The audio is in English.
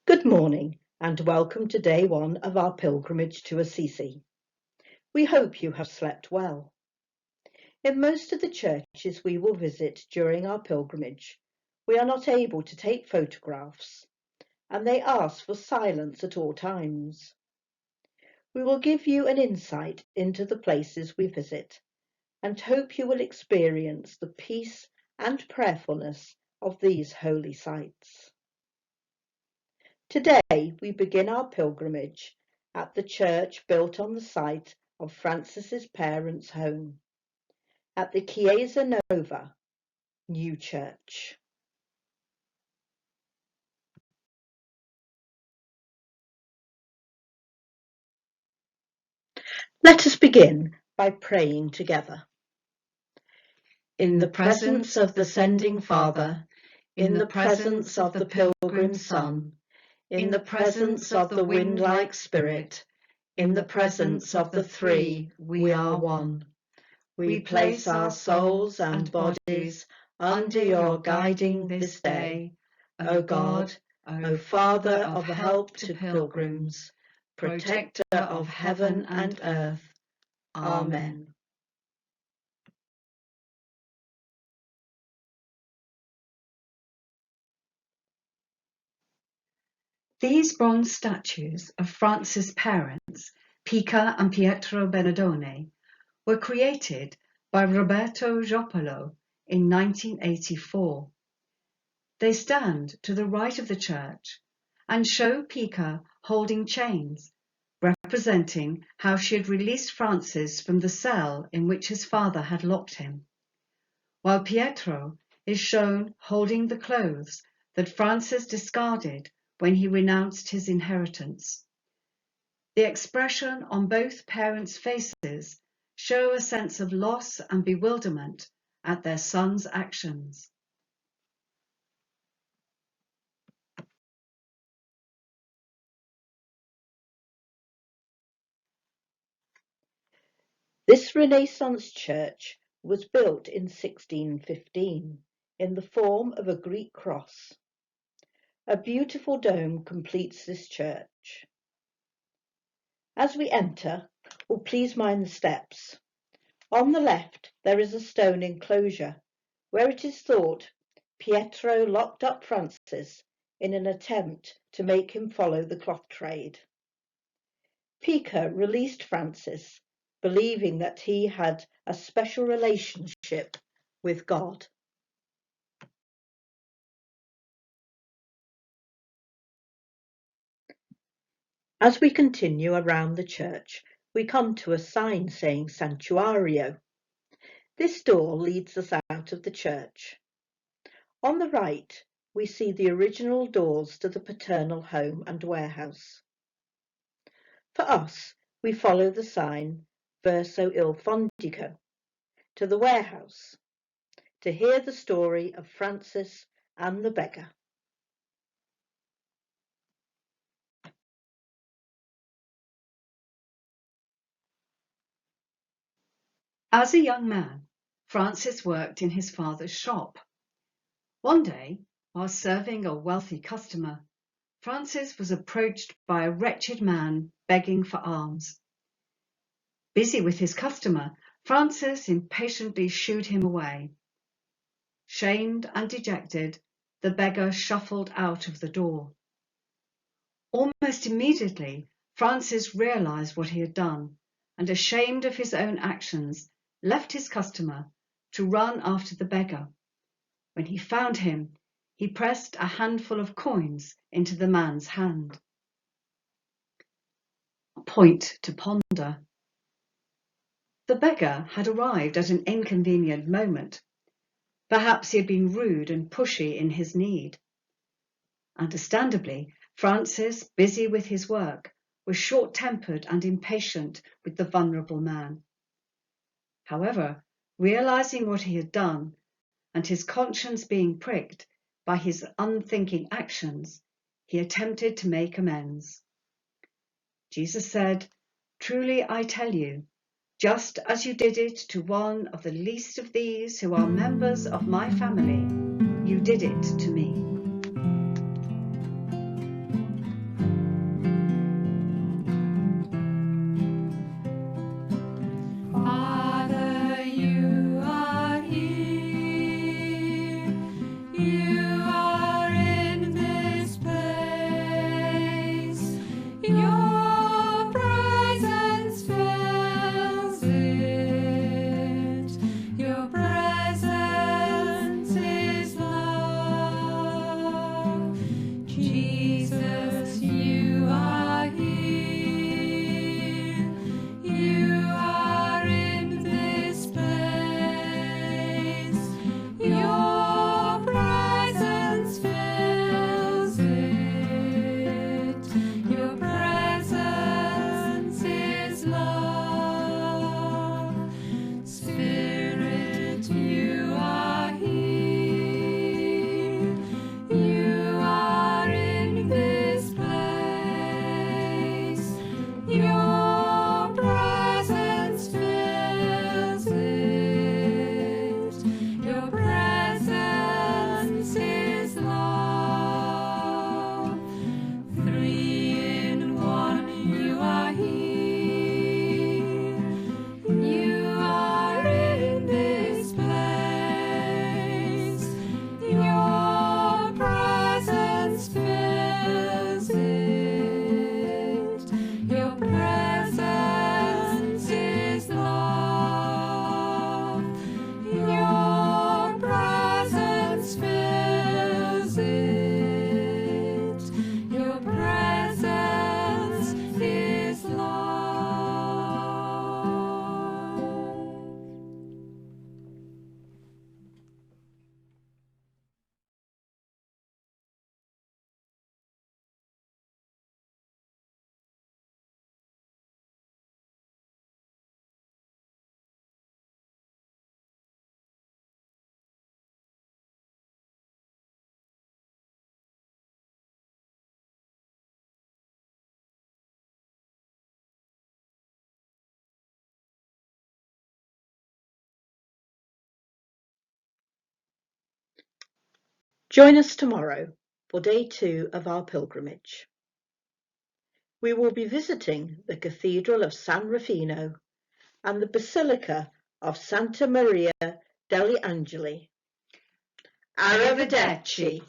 Good morning and welcome to day one of our pilgrimage to Assisi. We hope you have slept well. In most of the churches we will visit during our pilgrimage, we are not able to take photographs and they ask for silence at all times. We will give you an insight into the places we visit and hope you will experience the peace and prayerfulness of these holy sites. Today we begin our pilgrimage at the church built on the site of Francis's parents' home, at the Chiesa Nuova, New Church. Let us begin by praying together. In the presence of the sending Father, in the presence of the pilgrim Son, in the presence of the wind-like Spirit, in the presence of the three, we are one. We place our souls and bodies under your guiding this day, O God, O Father of help to pilgrims, protector of heaven and earth. Amen. These bronze statues of Francis' parents, Pica and Pietro Benedone, were created by Roberto Joppolo in 1984. They stand to the right of the church and show Pica holding chains, representing how she had released Francis from the cell in which his father had locked him, while Pietro is shown holding the clothes that Francis discarded when he renounced his inheritance. The expression on both parents' faces show a sense of loss and bewilderment at their son's actions. This Renaissance church was built in 1615 in the form of a Greek cross. A beautiful dome completes this church. As we enter, please mind the steps. On the left, there is a stone enclosure where it is thought Pietro locked up Francis in an attempt to make him follow the cloth trade. Pica released Francis, believing that he had a special relationship with God. As we continue around the church, we come to a sign saying Santuario. This door leads us out of the church. On the right, we see the original doors to the paternal home and warehouse. For us, we follow the sign Verso il Fondico to the warehouse to hear the story of Francis and the beggar. As a young man, Francis worked in his father's shop. One day, while serving a wealthy customer, Francis was approached by a wretched man begging for alms. Busy with his customer, Francis impatiently shooed him away. Shamed and dejected, the beggar shuffled out of the door. Almost immediately, Francis realized what he had done and, ashamed of his own actions, left his customer to run after the beggar. When he found him, he pressed a handful of coins into the man's hand. A point to ponder. The beggar had arrived at an inconvenient moment. Perhaps he had been rude and pushy in his need. Understandably, Francis, busy with his work, was short-tempered and impatient with the vulnerable man. However, realizing what he had done and his conscience being pricked by his unthinking actions, he attempted to make amends. Jesus said, "Truly I tell you, just as you did it to one of the least of these who are members of my family, you did it to me." Join us tomorrow for day 2 of our pilgrimage. We will be visiting the Cathedral of San Rufino and the Basilica of Santa Maria degli Angeli. Arrivederci.